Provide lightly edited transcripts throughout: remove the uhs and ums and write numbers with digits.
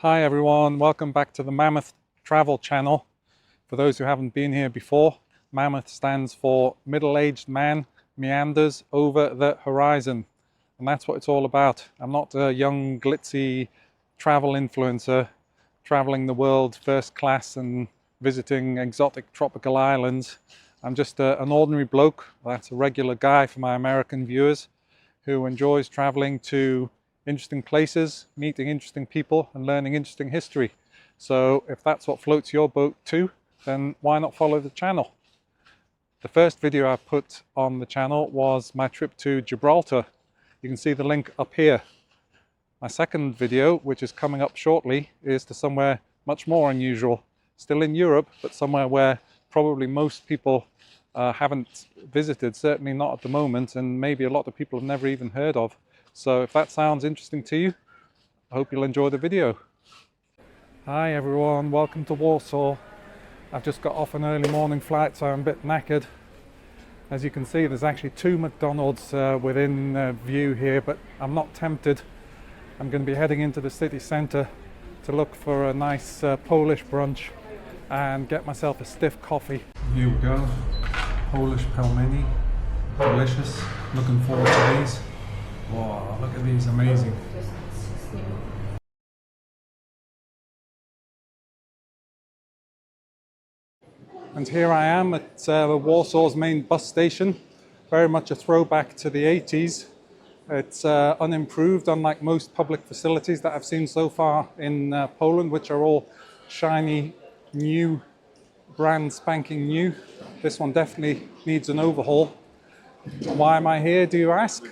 Hi everyone, welcome back to the Mammoth Travel Channel. For those who haven't been here before, Mammoth stands for Middle-Aged Man Meanders Over the Horizon. And that's what it's all about. I'm not a young, glitzy travel influencer traveling the world first class and visiting exotic tropical islands. I'm just an ordinary bloke, that's a regular guy for my American viewers, who enjoys traveling to interesting places, meeting interesting people and learning interesting history. So if that's what floats your boat too, then why not follow the channel? The first video I put on the channel was my trip to Gibraltar. You can see the link up here. My second video, which is coming up shortly, is to somewhere much more unusual. Still in Europe, but somewhere where probably most people haven't visited, certainly not at the moment, and maybe a lot of people have never even heard of. So if that sounds interesting to you, I hope you'll enjoy the video. Hi everyone, welcome to Warsaw. I've just got off an early morning flight, so I'm a bit knackered. As you can see, there's actually two McDonald's within view here, but I'm not tempted. I'm going to be heading into the city centre to look for a nice Polish brunch and get myself a stiff coffee. Here we go, Polish pelmeni, delicious, looking forward to these. Wow, look at these, amazing. And here I am at Warsaw's main bus station, very much a throwback to the 80s. It's unimproved, unlike most public facilities that I've seen so far in Poland, which are all shiny, new, brand spanking new. This one definitely needs an overhaul. Why am I here, do you ask?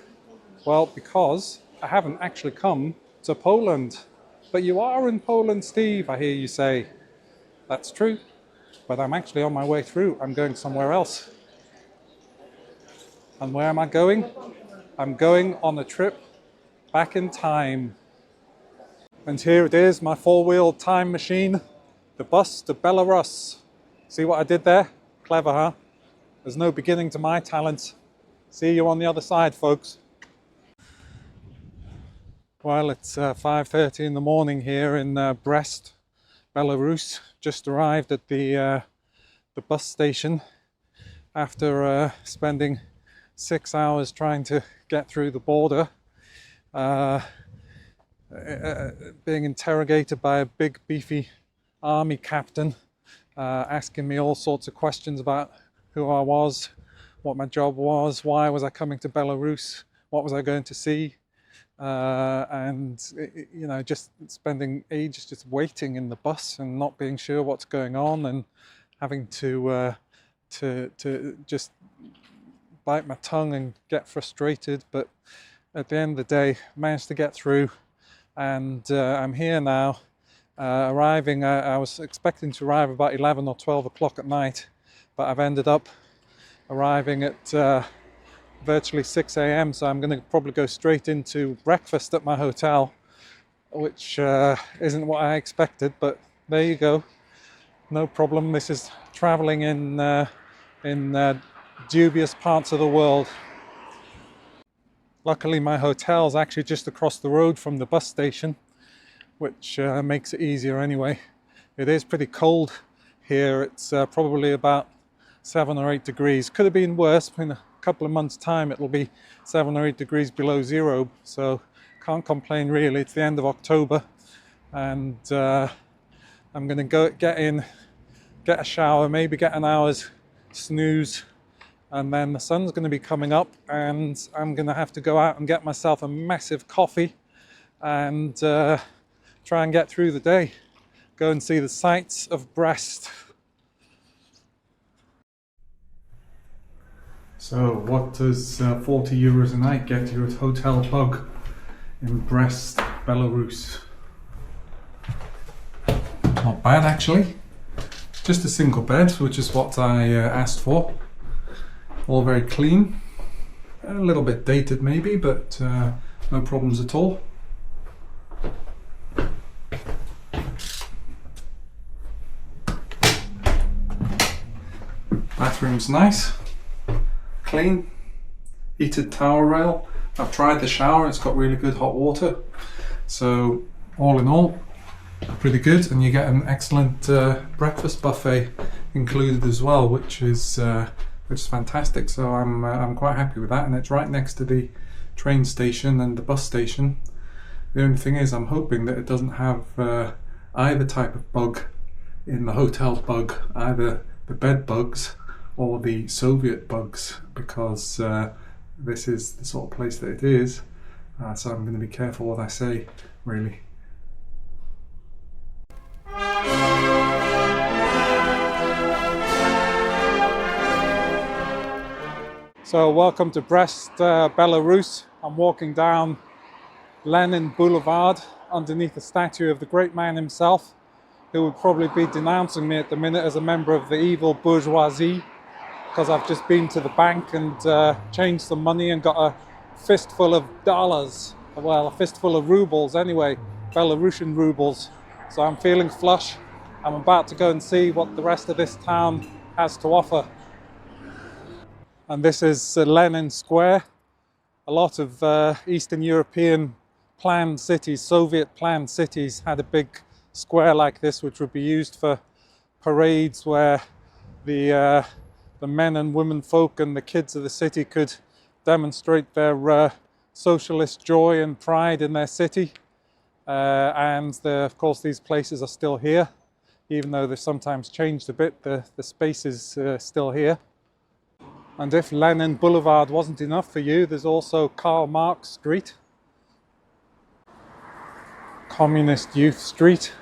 Well, because I haven't actually come to Poland. But you are in Poland, Steve, I hear you say. That's true, but I'm actually on my way through. I'm going somewhere else. And where am I going? I'm going on a trip back in time. And here it is, my four-wheel time machine, the bus to Belarus. See what I did there? Clever, huh? There's no beginning to my talents. See you on the other side, folks. Well, it's 5:30 in the morning here in Brest, Belarus. Just arrived at the bus station after spending 6 hours trying to get through the border, being interrogated by a big beefy army captain, asking me all sorts of questions about who I was, what my job was, why was I coming to Belarus, what was I going to see. And you know, just spending ages just waiting in the bus and not being sure what's going on, and having to just bite my tongue and get frustrated. But at the end of the day, managed to get through, and I'm here now. Arriving, I was expecting to arrive about 11 or 12 o'clock at night, but I've ended up arriving at virtually 6 a.m. so I'm going to probably go straight into breakfast at my hotel, which isn't what I expected, but there you go, no problem. This is traveling in dubious parts of the world. Luckily my hotel is actually just across the road from the bus station, which makes it easier anyway. It is pretty cold here. It's probably about 7 or 8 degrees. Could have been worse. In a couple of months' time it'll be 7 or 8 degrees below zero, so can't complain really. It's the end of October, and I'm gonna go get in, get a shower, maybe get an hour's snooze, and then the sun's going to be coming up, and I'm going to have to go out and get myself a massive coffee and try and get through the day, go and see the sights of Brest. So what does 40 euros a night get you at Hotel Bug in Brest, Belarus? Not bad actually. Just a single bed, which is what I asked for. All very clean. A little bit dated maybe, but no problems at all. Bathroom's nice. Clean, heated towel rail. I've tried the shower, it's got really good hot water. So all in all, pretty good, and you get an excellent breakfast buffet included as well, which is fantastic. So I'm quite happy with that, and it's right next to the train station and the bus station. The only thing is, I'm hoping that it doesn't have either type of bug in the hotel bug, either the bed bugs or the Soviet bugs, because this is the sort of place that it is. So I'm going to be careful what I say, really. So welcome to Brest, Belarus. I'm walking down Lenin Boulevard underneath a statue of the great man himself, who would probably be denouncing me at the minute as a member of the evil bourgeoisie, because I've just been to the bank and changed some money and got a fistful of dollars. Well, a fistful of rubles anyway, Belarusian rubles. So I'm feeling flush. I'm about to go and see what the rest of this town has to offer. And this is Lenin Square. A lot of Eastern European planned cities, Soviet planned cities, had a big square like this, which would be used for parades where the men and women folk and the kids of the city could demonstrate their socialist joy and pride in their city. And of course these places are still here, even though they've sometimes changed a bit. The space is still here. And if Lenin Boulevard wasn't enough for you, there's also Karl Marx Street, Communist Youth Street,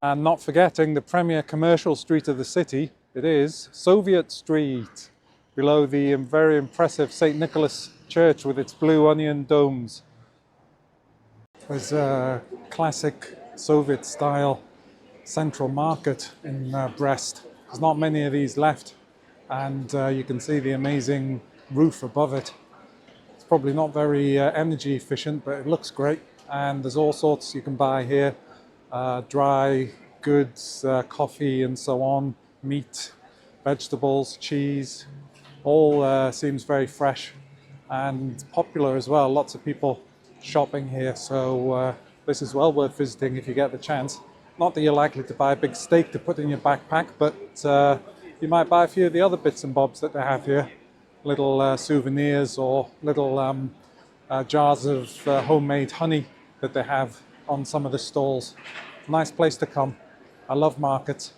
and not forgetting the premier commercial street of the city, it is Soviet Street, below the very impressive St. Nicholas Church with its blue onion domes. There's a classic Soviet style central market in Brest. There's not many of these left. And you can see the amazing roof above it. It's probably not very energy efficient, but it looks great. And there's all sorts you can buy here. Dry goods, coffee and so on, meat, vegetables, cheese. All seems very fresh and popular as well. Lots of people shopping here. So this is well worth visiting if you get the chance. Not that you're likely to buy a big steak to put in your backpack, but you might buy a few of the other bits and bobs that they have here. Little souvenirs or little jars of homemade honey that they have on some of the stalls. Nice place to come. I love markets.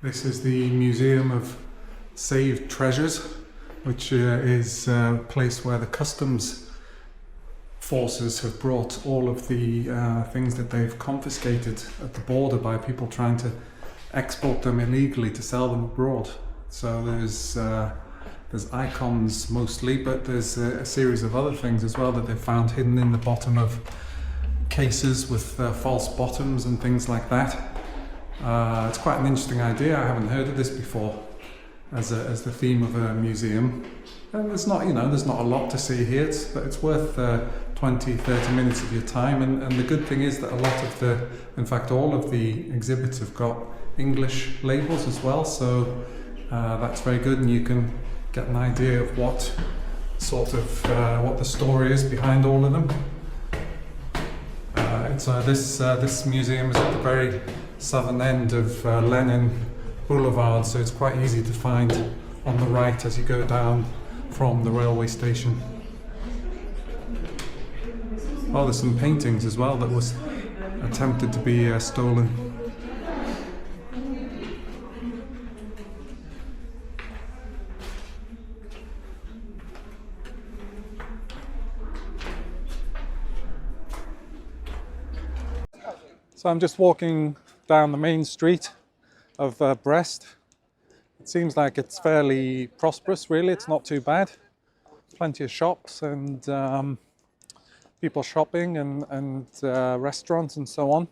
This is the Museum of Saved Treasures, which is a place where the customs forces have brought all of the things that they've confiscated at the border by people trying to export them illegally to sell them abroad. So there's icons mostly, but there's a series of other things as well that they've found hidden in the bottom of cases with false bottoms and things like that. It's quite an interesting idea. I haven't heard of this before as the theme of a museum. And there's not a lot to see here, but it's worth 20-30 minutes of your time. And the good thing is that in fact all of the exhibits have got English labels as well, so that's very good, and you can get an idea of what the story is behind all of them. This museum is at the very southern end of Lenin Boulevard, so it's quite easy to find on the right as you go down from the railway station. Oh, there's some paintings as well that was attempted to be stolen. So I'm just walking down the main street of Brest. It seems like it's fairly prosperous, really. It's not too bad. Plenty of shops and people shopping and restaurants and so on.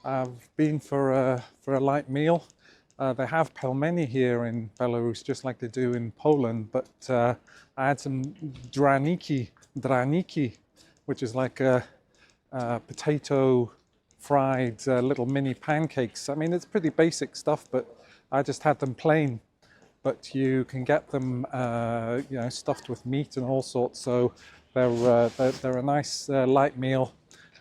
I've been for a light meal. They have pelmeni here in Belarus, just like they do in Poland, but I had some draniki, which is like a potato fried little mini pancakes. I mean, it's pretty basic stuff, but I just had them plain. But you can get them, stuffed with meat and all sorts. So they're a nice light meal,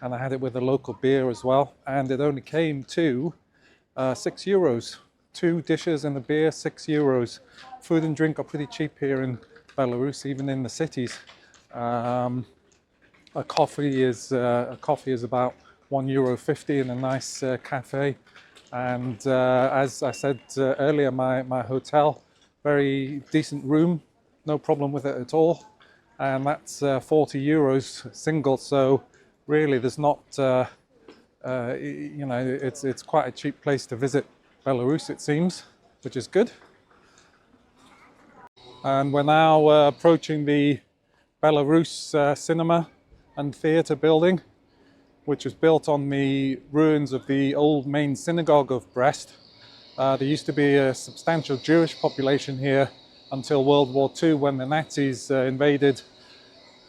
and I had it with a local beer as well, and it only came to €6. 2 dishes and a beer, €6. Food and drink are pretty cheap here in Belarus, even in the cities. A coffee is about €1.50 in a nice cafe, and as I said earlier, my hotel, very decent room, no problem with it at all, and that's €40 single. So really, there's not you know, it's quite a cheap place to visit Belarus, it seems, which is good. And we're now approaching the Belarus cinema and theatre building, which was built on the ruins of the old main synagogue of Brest. There used to be a substantial Jewish population here until World War II, when the Nazis invaded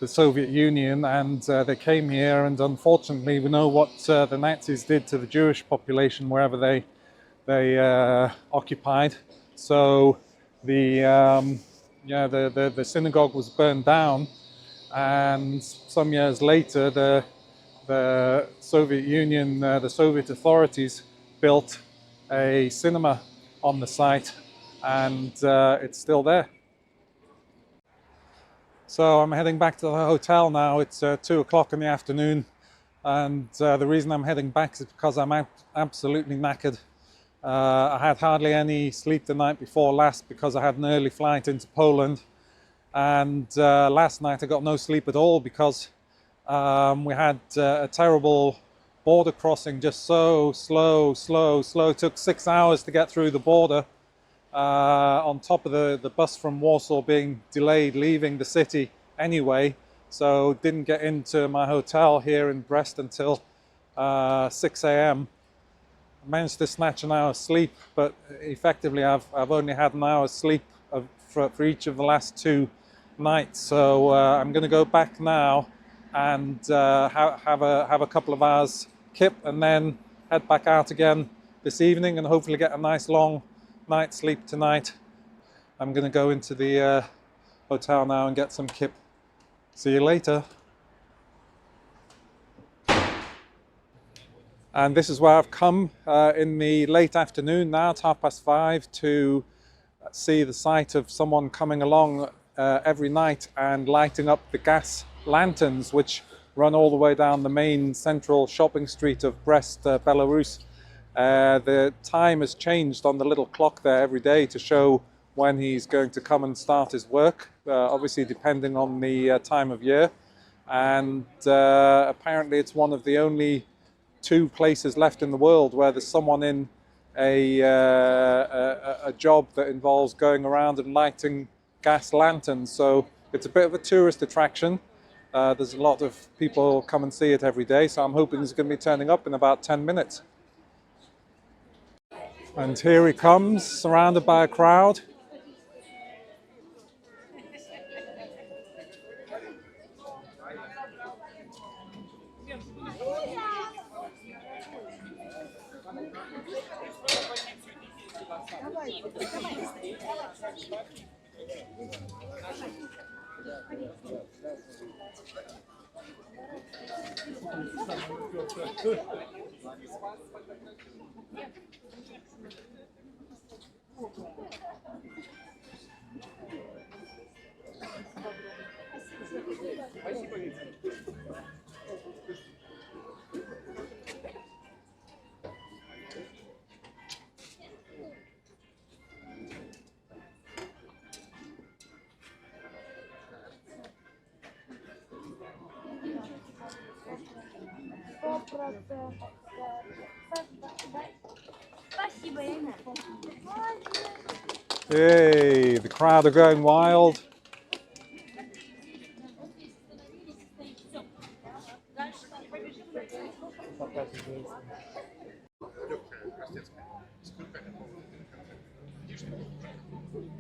the Soviet Union, and they came here, and unfortunately we know what the Nazis did to the Jewish population wherever they occupied. So the synagogue was burned down, and some years later the Soviet Union, the Soviet authorities built a cinema on the site, and it's still there. So I'm heading back to the hotel now. It's 2 o'clock in the afternoon, and the reason I'm heading back is because I'm absolutely knackered. I had hardly any sleep the night before last because I had an early flight into Poland, and last night I got no sleep at all because we had a terrible border crossing, just so slow. It took 6 hours to get through the border, on top of the bus from Warsaw being delayed leaving the city anyway. So didn't get into my hotel here in Brest until 6 a.m. I managed to snatch an hour's sleep, but effectively I've only had an hour's sleep for each of the last 2 nights. So I'm going to go back now and have a couple of hours kip, and then head back out again this evening and hopefully get a nice long night's sleep tonight. I'm going to go into the hotel now and get some kip. See you later. And this is where I've come in the late afternoon now. It's 5:30, to see the sight of someone coming along every night and lighting up the gas lanterns, which run all the way down the main central shopping street of Brest, Belarus. The time has changed on the little clock there every day to show when he's going to come and start his work, obviously depending on the time of year. And apparently it's one of the only 2 places left in the world where there's someone in a job that involves going around and lighting gas lanterns. So it's a bit of a tourist attraction. There's a lot of people come and see it every day, so I'm hoping he's going to be turning up in about 10 minutes. And here he comes, surrounded by a crowd. Hey, the crowd are going wild.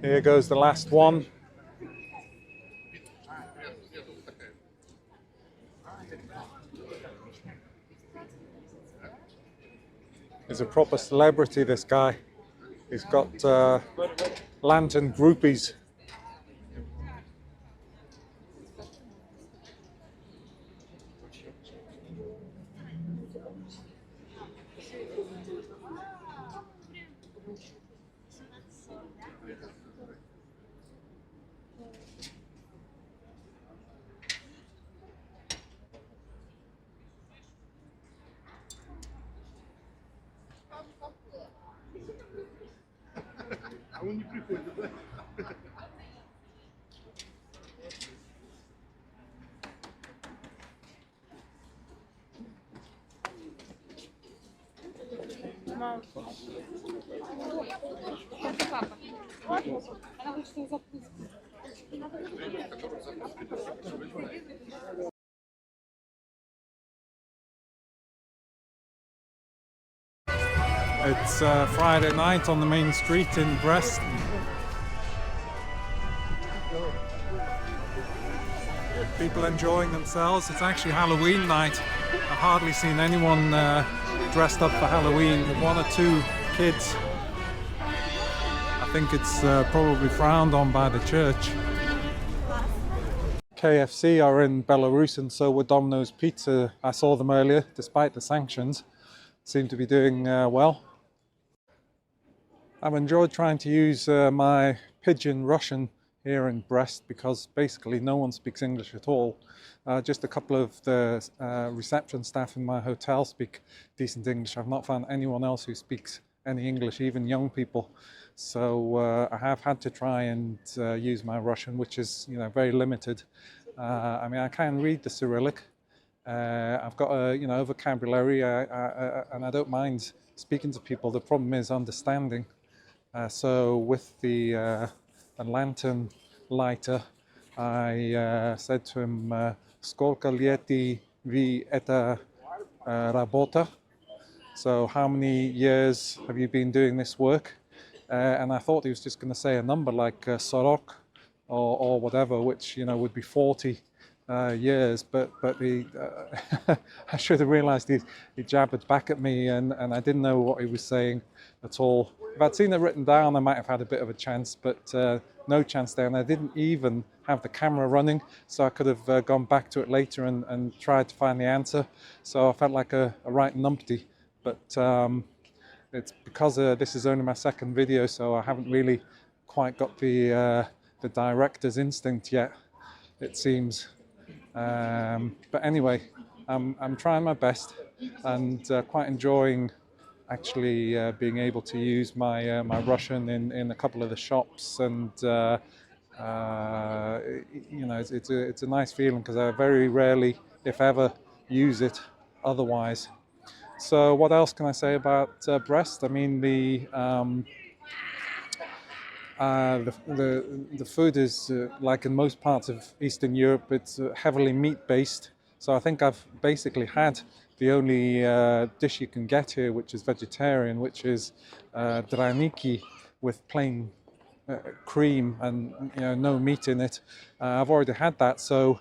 Here goes the last one. He's a proper celebrity, this guy. He's got lantern groupies. It's Friday night on the main street in Brest. People enjoying themselves. It's actually Halloween night. I've hardly seen anyone dressed up for Halloween. One or two kids. I think it's probably frowned on by the church. KFC are in Belarus, and so were Domino's Pizza. I saw them earlier, despite the sanctions. Seem to be doing well. I've enjoyed trying to use my pidgin Russian here in Brest because basically no one speaks English at all. Just a couple of the reception staff in my hotel speak decent English. I've not found anyone else who speaks any English, even young people. So I have had to try and use my Russian, which is, you know, very limited. I mean, I can read the Cyrillic. I've got a, you know, vocabulary, and I don't mind speaking to people. The problem is understanding. So with the lantern lighter, I said to him, "Сколько лет вы это работа?" So how many years have you been doing this work? And I thought he was just going to say a number like Sorok or whatever, which, you know, would be 40 years. But he, I should have realised he jabbered back at me, and I didn't know what he was saying at all. If I'd seen it written down, I might have had a bit of a chance, but no chance there. And I didn't even have the camera running, so I could have gone back to it later and tried to find the answer. So I felt like a right numpty. But it's because this is only my second video, so I haven't really quite got the director's instinct yet, it seems. But anyway, I'm trying my best and quite enjoying actually being able to use my my Russian in a couple of the shops, and you know, it's a nice feeling because I very rarely, if ever, use it otherwise. So what else can I say about Brest? I mean, the food is like in most parts of Eastern Europe, it's heavily meat-based. So I think I've basically had the only dish you can get here, which is vegetarian, which is draniki with plain cream and, you know, no meat in it. I've already had that, so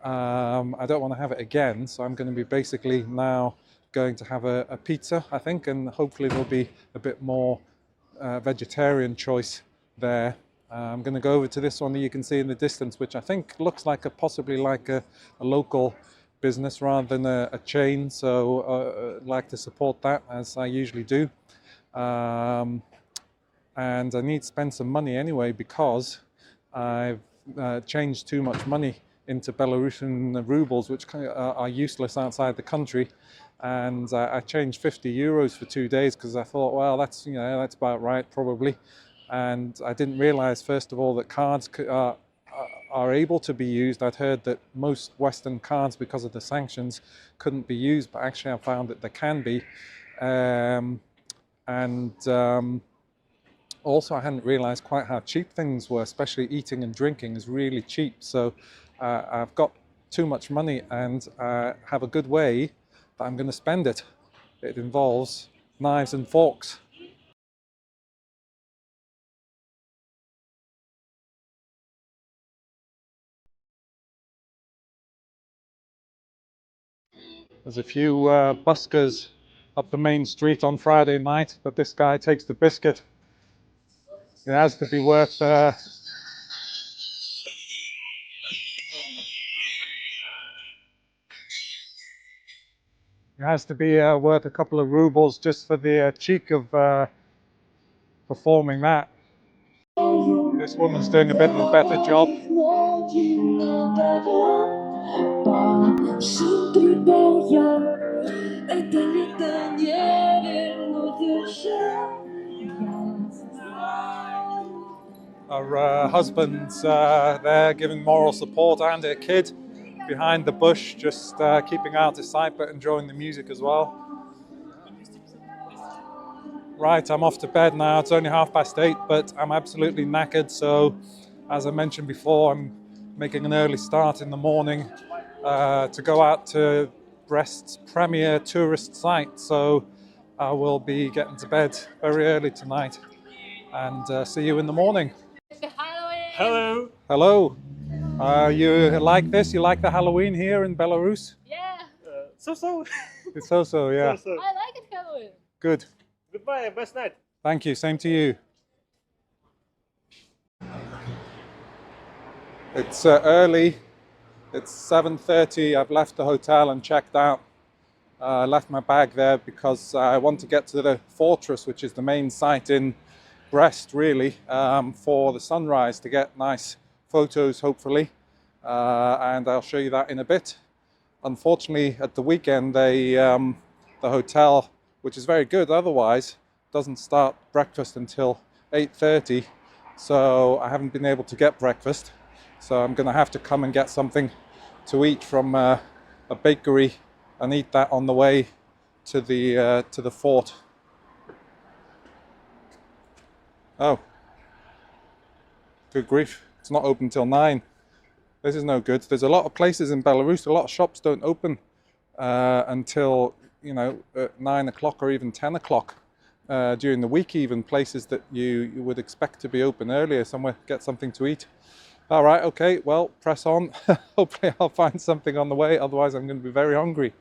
I don't want to have it again. So I'm going to be basically now going to have a pizza, I think, and hopefully there'll be a bit more vegetarian choice there. I'm going to go over to this one that you can see in the distance, which I think looks like possibly like a local business rather than a chain. So I'd like to support that, as I usually do. And I need to spend some money anyway because I've changed too much money into Belarusian rubles, which are useless outside the country. And I changed 50 euros for 2 days because I thought, well, that's, you know, that's about right probably. And I didn't realize, first of all, that cards are able to be used. I'd heard that most Western cards, because of the sanctions, couldn't be used, but actually I found that they can be. Also, I hadn't realized quite how cheap things were, especially eating and drinking is really cheap. So I've got too much money and have a good way that I'm going to spend it. It involves knives and forks. There's a few buskers up the main street on Friday night, but this guy takes the biscuit. It has to be worth It has to be worth a couple of rubles just for the cheek of performing that. This woman's doing a bit of a better job. Her husband's there giving moral support, and her kid behind the bush, just keeping out of sight but enjoying the music as well. Right, I'm off to bed now. It's only 8:30, but I'm absolutely knackered. So, as I mentioned before, I'm making an early start in the morning to go out to Brest's premier tourist site. So, I will be getting to bed very early tonight, and see you in the morning. Hello. Hello. You like this? You like the Halloween here in Belarus? Yeah, So. It's so, yeah. So. I like it Halloween. Good. Goodbye. Best night. Thank you. Same to you. It's early. It's 7:30. I've left the hotel and checked out. I left my bag there because I want to get to the fortress, which is the main site in Brest, really, for the sunrise, to get nice photos, hopefully. And I'll show you that in a bit. Unfortunately, at the weekend, the hotel, which is very good otherwise, doesn't start breakfast until 8:30. So I haven't been able to get breakfast. So I'm going to have to come and get something to eat from a bakery and eat that on the way to the fort. Oh, good grief! It's not open till 9. This is no good. There's a lot of places in Belarus. A lot of shops don't open until at 9 o'clock or even 10 o'clock during the week. Even places that you would expect to be open earlier, somewhere get something to eat. All right, okay. Well, press on. Hopefully, I'll find something on the way. Otherwise, I'm going to be very hungry.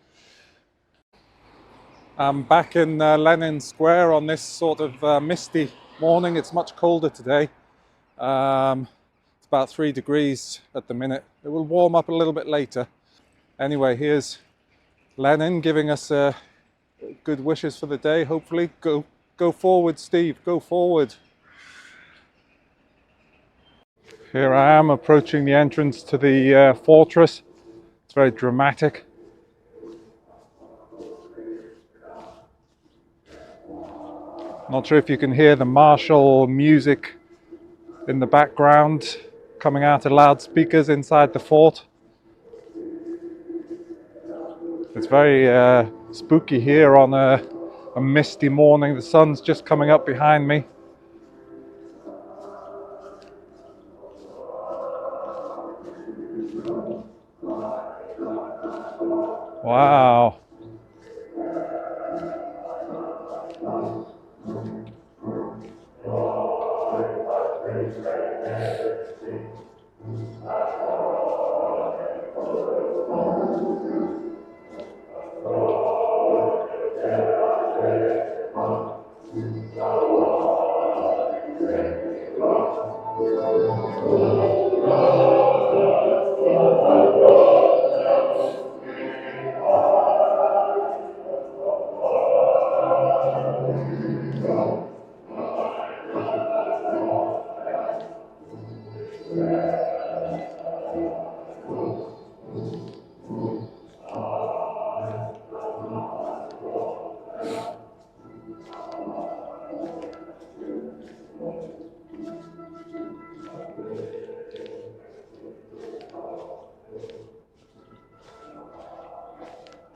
I'm back in Lenin Square on this sort of misty morning. It's much colder today. It's about 3 degrees at the minute. It will warm up a little bit later. Anyway, here's Lenin giving us good wishes for the day. Hopefully, go forward, Steve. Go forward. Here I am approaching the entrance to the fortress. It's very dramatic. Not sure if you can hear the martial music in the background coming out of loudspeakers inside the fort. It's very spooky here on a misty morning. The sun's just coming up behind me. Wow.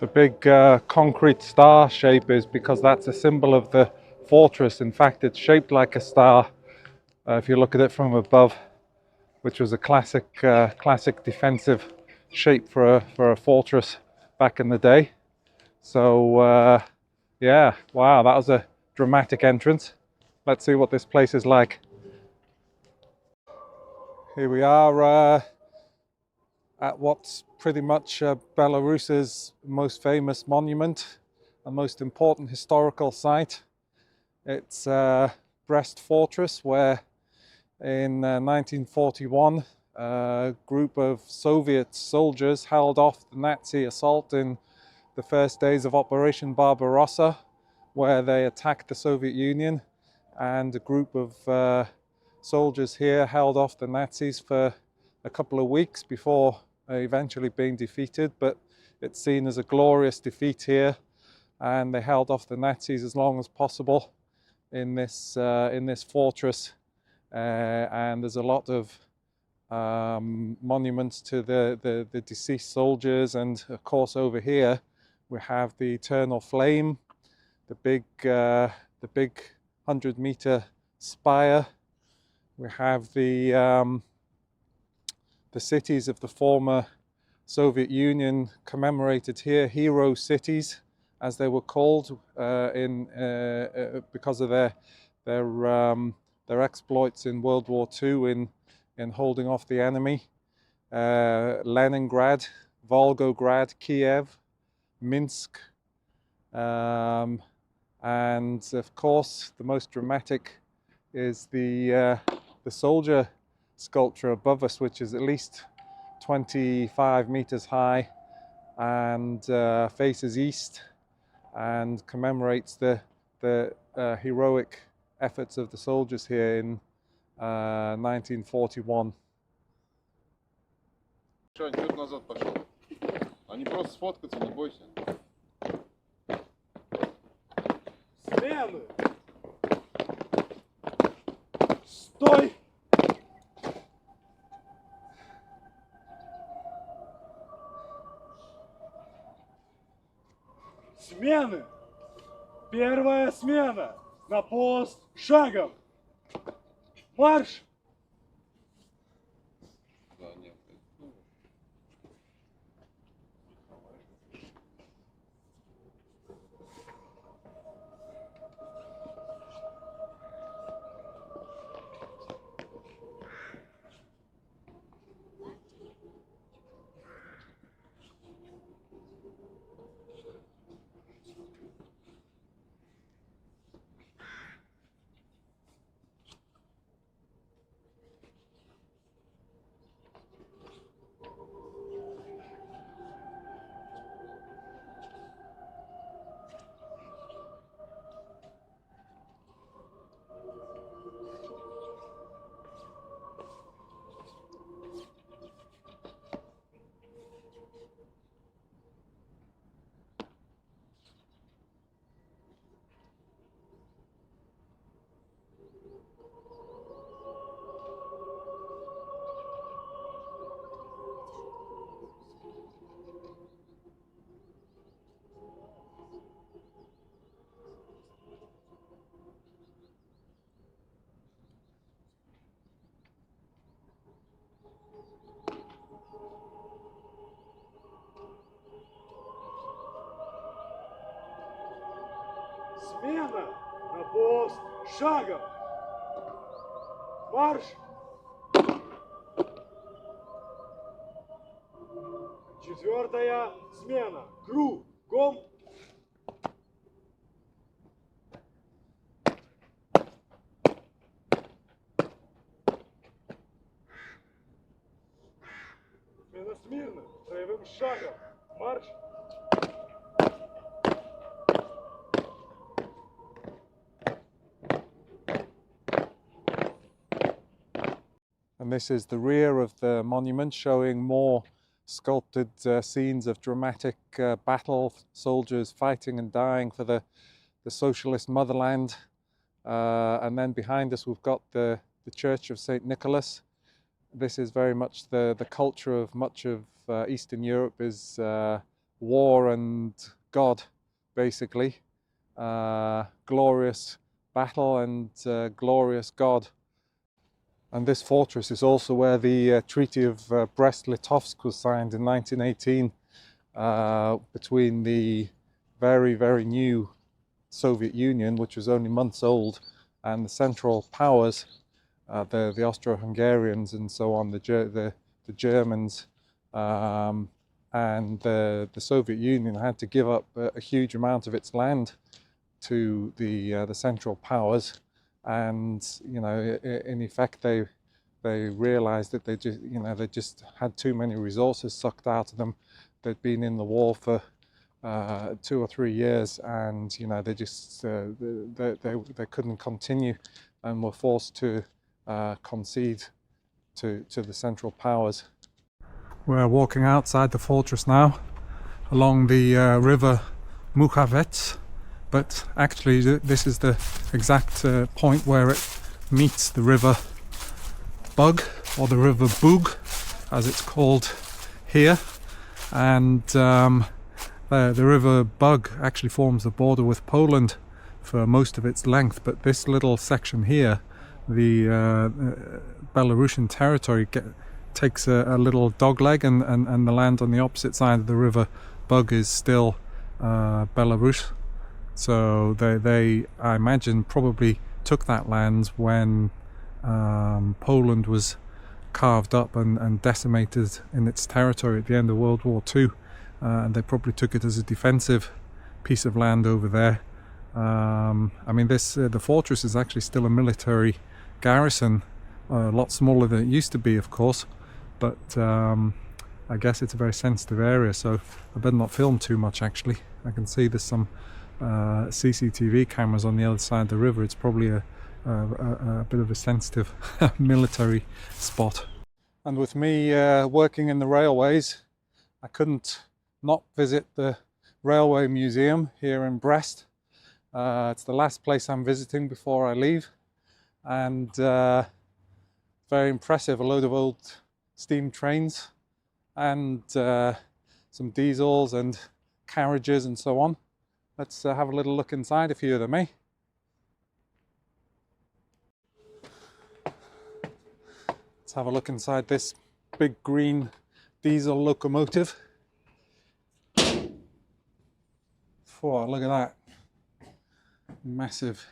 The big concrete star shape is because that's a symbol of the fortress. In fact, it's shaped like a star if you look at it from above, which was a classic defensive shape for a fortress back in the day. So yeah, wow, that was a dramatic entrance. Let's see what this place is like. Here we are at what's pretty much Belarus's most famous monument and most important historical site. It's Brest Fortress, where in 1941 a group of Soviet soldiers held off the Nazi assault in the first days of Operation Barbarossa, where they attacked the Soviet Union, and a group of soldiers here held off the Nazis for a couple of weeks before eventually being defeated. But it's seen as a glorious defeat here, and they held off the Nazis as long as possible in this fortress. And there's a lot of monuments to the deceased soldiers, and of course over here we have the eternal flame, the big 100-meter spire. We have the cities of the former Soviet Union commemorated here, hero cities as they were called, because of their exploits in World War II in holding off the enemy. Leningrad, Volgograd, Kiev, Minsk, and of course the most dramatic is the soldier sculpture above us, which is at least 25 meters high and faces east and commemorates the heroic efforts of the soldiers here in 1941. Чё, чуть назад пошел. Они просто сфоткаться, не бойся. Смены! Стой! Смены! Первая смена! На пост шагом! Марш! Да, нет. Смена! На пост шагом! Марш! Четвертая смена! Кругом! Смена смирно! Строевым шагом! Марш! And this is the rear of the monument, showing more sculpted scenes of dramatic battle, soldiers fighting and dying for the socialist motherland. And then behind us we've got the Church of St. Nicholas. This is very much the culture of much of Eastern Europe, is war and God, basically. Glorious battle and glorious God. And this fortress is also where the Treaty of Brest-Litovsk was signed in 1918 between the very, very new Soviet Union, which was only months old, and the Central Powers, the Austro-Hungarians and so on, the Germans, and the Soviet Union had to give up a huge amount of its land to the Central Powers. And in effect they realized that they just had too many resources sucked out of them. They'd been in the war for 2 or 3 years, and you know they just they couldn't continue and were forced to concede to the Central Powers. We're walking outside the fortress now along the river Mukhavets, but actually this is the exact point where it meets the river Bug, or the river Bug as it's called here, and the river Bug actually forms the border with Poland for most of its length, but this little section here, the Belarusian territory, takes a little dogleg, and the land on the opposite side of the river Bug is still Belarus. So they, I imagine, probably took that land when Poland was carved up and decimated in its territory at the end of World War II. And they probably took it as a defensive piece of land over there. I mean, the fortress is actually still a military garrison, a lot smaller than it used to be, of course, but I guess it's a very sensitive area, so I better not film too much. Actually, I can see there's some CCTV cameras on the other side of the river. It's probably a bit of a sensitive military spot. And with me working in the railways, I couldn't not visit the Railway Museum here in Brest. It's the last place I'm visiting before I leave, and very impressive. A load of old steam trains and some diesels and carriages and so on. Let's have a little look inside a few of them, eh? Let's have a look inside this big green diesel locomotive. Oh, look at that massive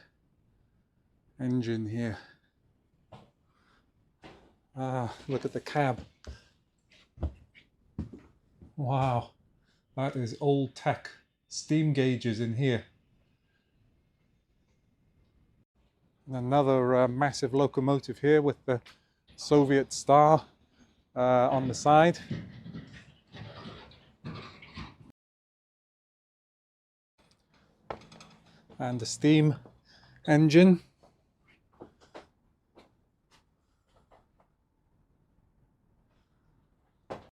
engine here. Look at the cab. Wow, that is old tech. Steam gauges in here. And another massive locomotive here with the Soviet star on the side. And the steam engine.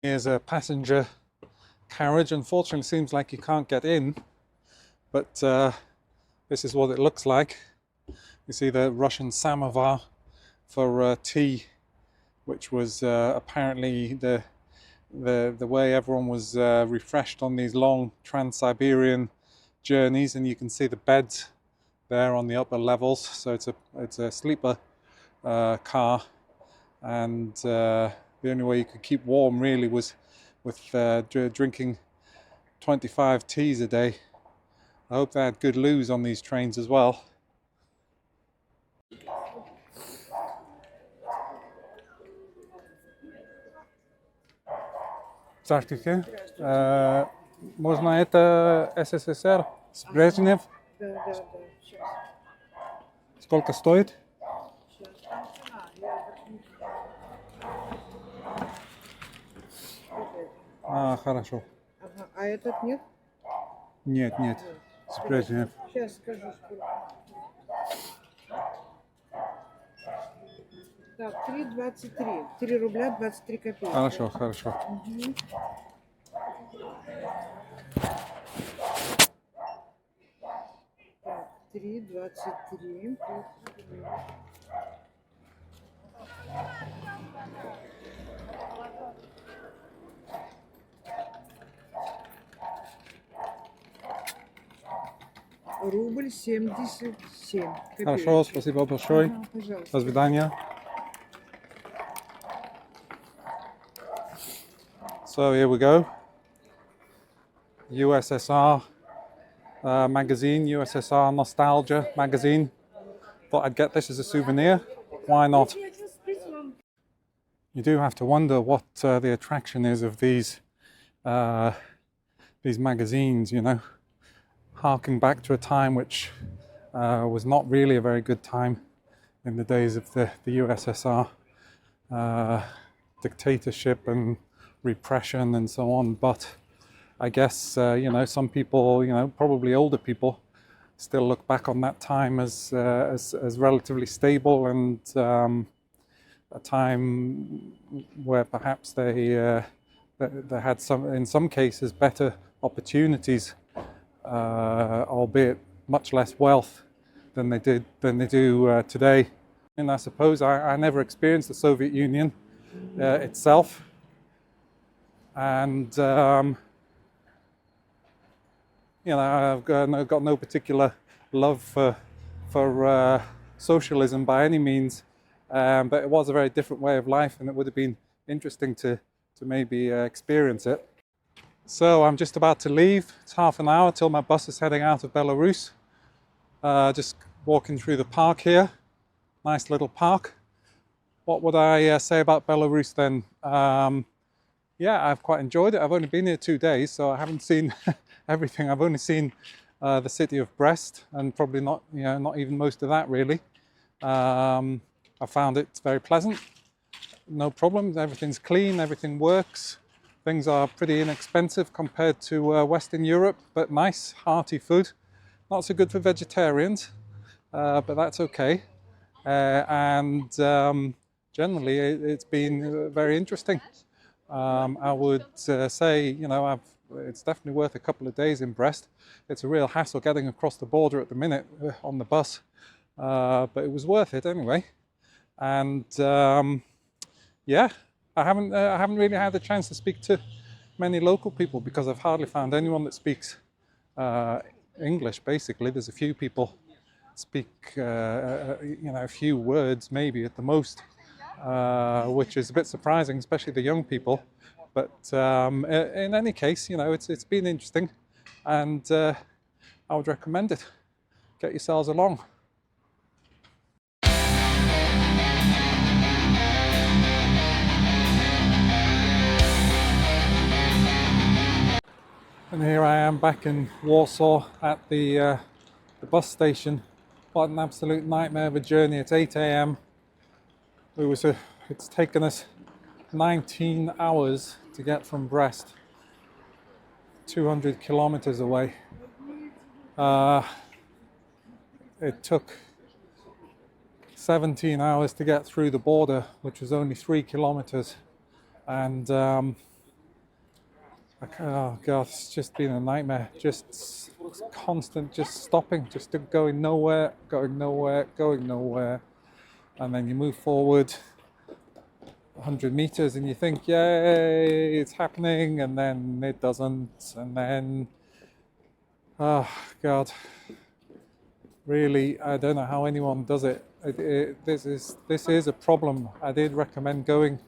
Here's a passenger carriage. Unfortunately, it seems like you can't get in, but this is what it looks like. You see the Russian samovar for tea, which was apparently the way everyone was refreshed on these long Trans-Siberian journeys, and you can see the beds there on the upper levels. So it's a sleeper car, and the only way you could keep warm really was with drinking 25 teas a day. I hope they had good loos on these trains as well. Здравствуйте. Можно это СССР с Брежнев? Да, сейчас. Сколько стоит? Хорошо. Ага, а этот нет? Нет, с Брежнев. Сейчас скажу, сколько. Так, 3,23. 3 рубля 23 копейки. Хорошо. Угу. Так, 3,23. Рубль 77 копеек. Хорошо, спасибо большое. Ага, пожалуйста. До свидания. So here we go. USSR magazine, USSR Nostalgia magazine. Thought I'd get this as a souvenir. Why not? You do have to wonder what the attraction is of these magazines, you know, harking back to a time which was not really a very good time in the days of the USSR. Dictatorship and repression and so on, but I guess, some people, probably older people, still look back on that time as relatively stable and a time where perhaps they had in some cases, better opportunities, albeit much less wealth than they do today. And I suppose I never experienced the Soviet Union itself, and I've got no particular love for socialism by any means, but it was a very different way of life, and it would have been interesting to maybe experience it. So I'm just about to leave. It's half an hour till my bus is heading out of Belarus. Just walking through the park here. Nice little park. What would I say about Belarus then? Yeah, I've quite enjoyed it. I've only been here 2 days, so I haven't seen everything. I've only seen the city of Brest, and probably not even most of that really. I found it very pleasant. No problems. Everything's clean. Everything works. Things are pretty inexpensive compared to Western Europe, but nice, hearty food. Not so good for vegetarians, but that's okay. And generally, it's been very interesting. I would say, it's definitely worth a couple of days in Brest. It's a real hassle getting across the border at the minute on the bus, but it was worth it anyway. And yeah, I haven't really had the chance to speak to many local people because I've hardly found anyone that speaks English. Basically, there's a few people speak a few words maybe at the most, which is a bit surprising, especially the young people. But in any case, it's been interesting, and I would recommend it. Get yourselves along. And here I am back in Warsaw at the bus station. What an absolute nightmare of a journey. It's 8 a.m. It's taken us 19 hours to get from Brest, 200 kilometers away. It took 17 hours to get through the border, which was only 3 kilometers. And oh God, it's just been a nightmare. Just constant, just stopping, just going nowhere. And then you move forward 100 meters and you think, yay, it's happening. And then it doesn't. And then, oh God, really, I don't know how anyone does it. This is a problem. I did recommend going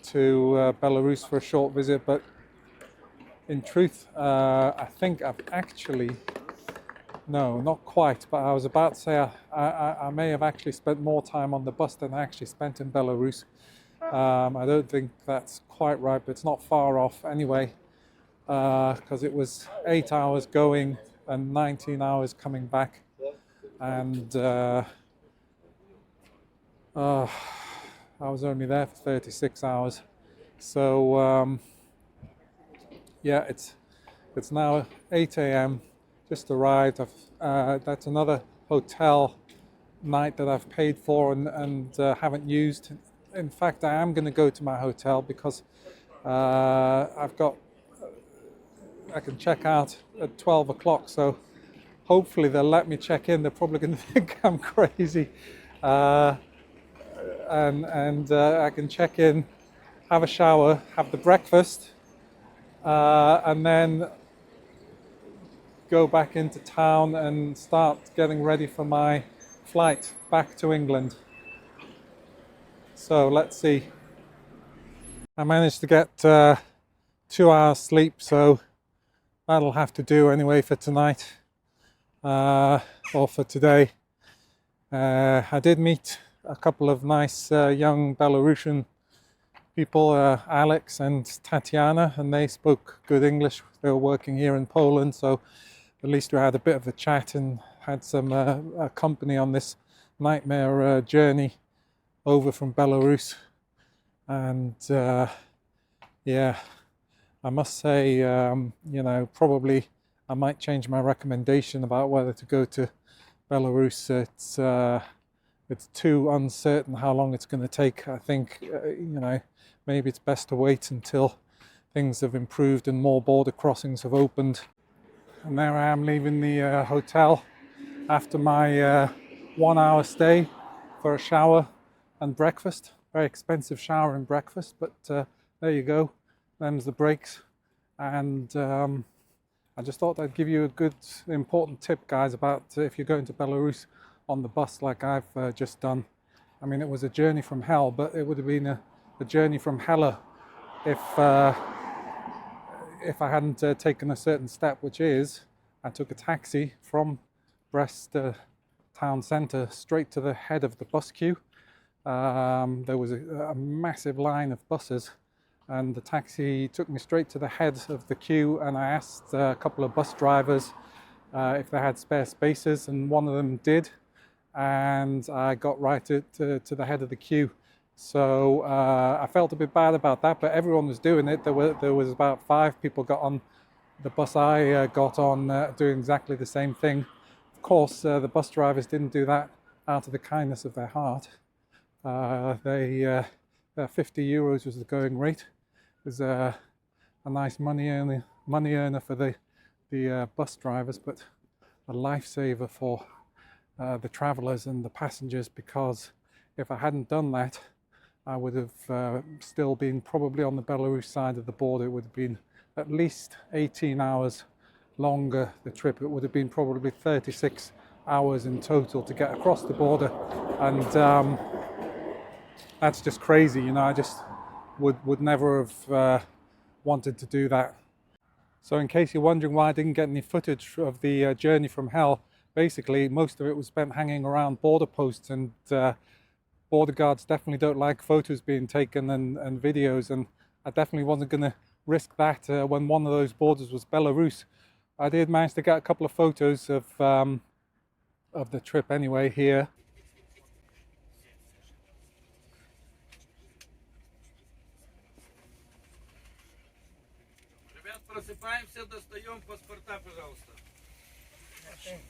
to Belarus for a short visit, but in truth, I think I've actually, no, not quite, but I was about to say I may have actually spent more time on the bus than I actually spent in Belarus. I don't think that's quite right, but it's not far off anyway, because it was 8 hours going and 19 hours coming back. And I was only there for 36 hours. So yeah, it's now 8 a.m. just arrived. That's another hotel night that I've paid for and haven't used. In fact, I am going to go to my hotel because I can check out at 12 o'clock. So hopefully they'll let me check in. They're probably going to think I'm crazy. And I can check in, have a shower, have the breakfast, and then go back into town and start getting ready for my flight back to England. So let's see. I managed to get 2 hours sleep, so that'll have to do anyway for tonight, or for today. I did meet a couple of nice young Belarusian people, Alex and Tatiana, and they spoke good English. They were working here in Poland, so at least we had a bit of a chat and had some company on this nightmare journey over from Belarus. And yeah, I must say, you know, probably I might change my recommendation about whether to go to Belarus. It's too uncertain how long it's going to take. I think, you know, maybe it's best to wait until things have improved and more border crossings have opened. And there I am leaving the hotel after my 1 hour stay for a shower and breakfast. Very expensive shower and breakfast, but there you go. Them's the breaks. And I just thought I'd give you a good, important tip, guys, about if you're going to Belarus on the bus like I've just done. I mean, it was a journey from hell, but it would have been a journey from hella if I hadn't taken a certain step, which is I took a taxi from Brest town centre straight to the head of the bus queue. There was a massive line of buses, and the taxi took me straight to the head of the queue, and I asked a couple of bus drivers if they had spare spaces, and one of them did, and I got right to the head of the queue. So I felt a bit bad about that, but everyone was doing it. There was about 5 people got on the bus I got on doing exactly the same thing. Of course, the bus drivers didn't do that out of the kindness of their heart. 50 euros was the going rate. It was a nice money earner for the bus drivers, but a lifesaver for the travellers and the passengers, because if I hadn't done that, I would have still been probably on the Belarus side of the border. It would have been at least 18 hours longer, the trip. It would have been probably 36 hours in total to get across the border, and that's just crazy, you know. I just would never have wanted to do that. So in case you're wondering why I didn't get any footage of the journey from hell, basically most of it was spent hanging around border posts, and border guards definitely don't like photos being taken and videos, and I definitely wasn't going to risk that when one of those borders was Belarus. I did manage to get a couple of photos of the trip anyway here. Ребят, просыпаемся, достаем паспорта, пожалуйста.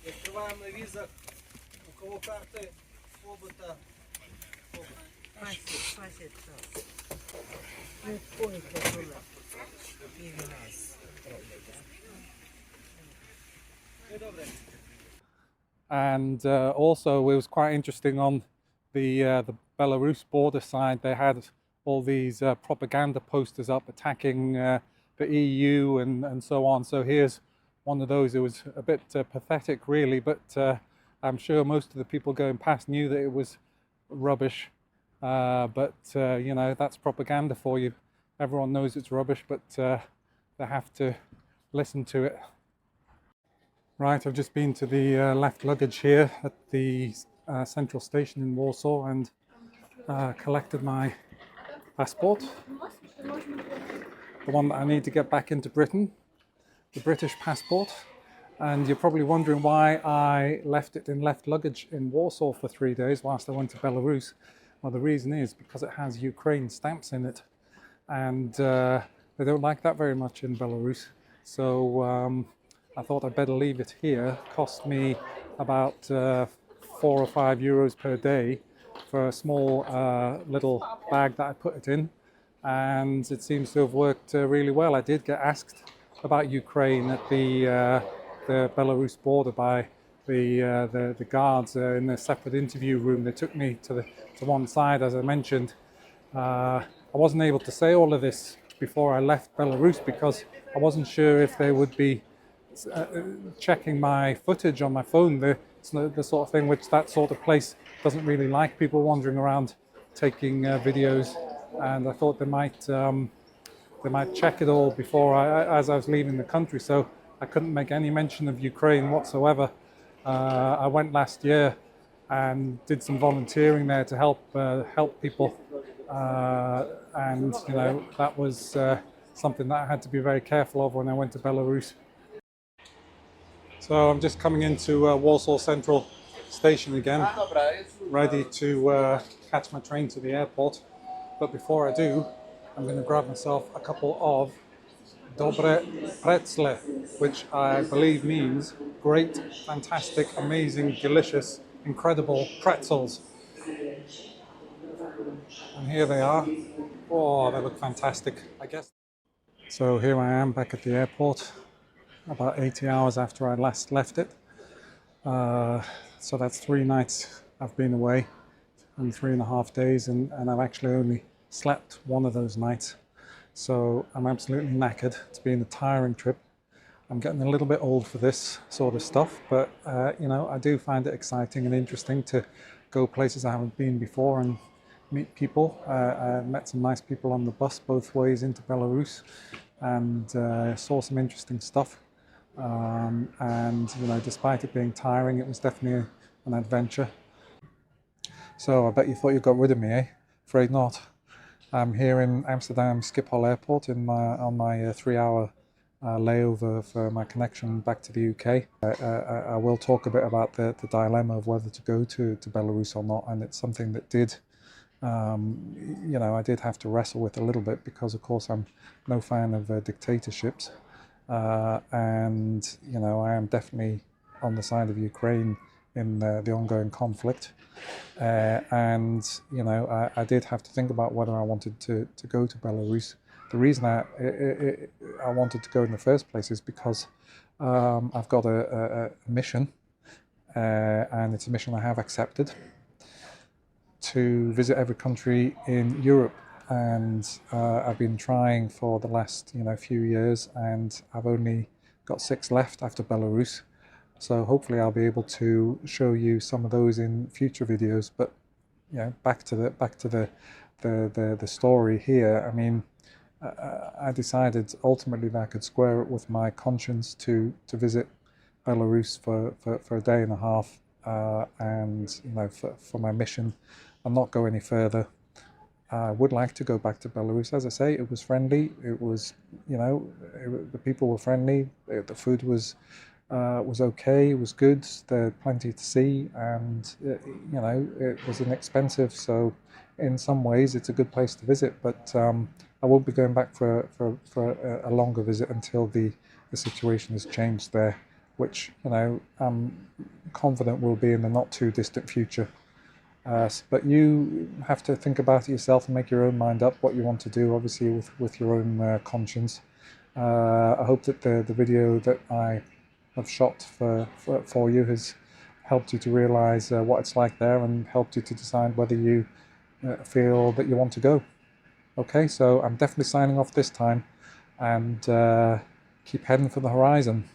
Открываем на визах. У кого карты опыта. And also it was quite interesting on the Belarus border side. They had all these propaganda posters up attacking the EU and so on. So here's one of those. It was a bit pathetic, really, but I'm sure most of the people going past knew that it was rubbish. But you know, that's propaganda for you. Everyone knows it's rubbish, but they have to listen to it. Right, I've just been to the left luggage here at the central station in Warsaw and collected my passport, the one that I need to get back into Britain, the British passport. And you're probably wondering why I left it in left luggage in Warsaw for 3 days whilst I went to Belarus. Well, the reason is because it has Ukraine stamps in it, and they don't like that very much in Belarus. So I thought I'd better leave it here. It cost me about 4 or 5 euros per day for a small little bag that I put it in, and it seems to have worked really well. I did get asked about Ukraine at the Belarus border by the guards in a separate interview room. They took me to one side, as I mentioned. I wasn't able to say all of this before I left Belarus because I wasn't sure if they would be checking my footage on my phone. It's the sort of thing which that sort of place doesn't really like, people wandering around taking videos, and I thought they might check it all before as I was leaving the country. So I couldn't make any mention of Ukraine whatsoever. I went last year and did some volunteering there to help people, and you know, that was something that I had to be very careful of when I went to Belarus. So I'm just coming into Warsaw Central Station again, ready to catch my train to the airport. But before I do, I'm going to grab myself a couple of Dobre pretzle, which I believe means great, fantastic, amazing, delicious, incredible pretzels. And here they are. Oh, they look fantastic, I guess. So here I am back at the airport, about 80 hours after I last left it. So that's 3 nights I've been away and 3.5 days, and I've actually only slept one of those nights. So I'm absolutely knackered. It's been a tiring trip. I'm getting a little bit old for this sort of stuff, but you know, I do find it exciting and interesting to go places I haven't been before and meet people. I met some nice people on the bus both ways into Belarus, and saw some interesting stuff. And you know, despite it being tiring, it was definitely an adventure. So I bet you thought you got rid of me, eh? Afraid not. I'm here in Amsterdam Schiphol Airport on my 3-hour layover for my connection back to the UK. I will talk a bit about the dilemma of whether to go to Belarus or not, and it's something that you know, I did have to wrestle with a little bit, because of course I'm no fan of dictatorships, and you know, I am definitely on the side of Ukraine in the ongoing conflict, and you know, I did have to think about whether I wanted to go to Belarus. The reason I wanted to go in the first place is because I've got a mission, and it's a mission I have accepted, to visit every country in Europe, and I've been trying for the last few years, and I've only got 6 left after Belarus. So hopefully I'll be able to show you some of those in future videos. But back to the story here. I mean, I decided ultimately that I could square it with my conscience to visit Belarus for a day and a half, and for my mission, and not go any further. I would like to go back to Belarus. As I say, it was friendly. It was, the people were friendly. The food was okay. It was good. There was plenty to see, and it was inexpensive. So, in some ways, it's a good place to visit. But I won't be going back for a longer visit until the situation has changed there, which I'm confident will be in the not too distant future. But you have to think about it yourself and make your own mind up what you want to do, obviously with your own conscience. I hope that the video that I have shot for you has helped you to realize what it's like there, and helped you to decide whether you feel that you want to go. Okay, so I'm definitely signing off this time, and keep heading for the horizon.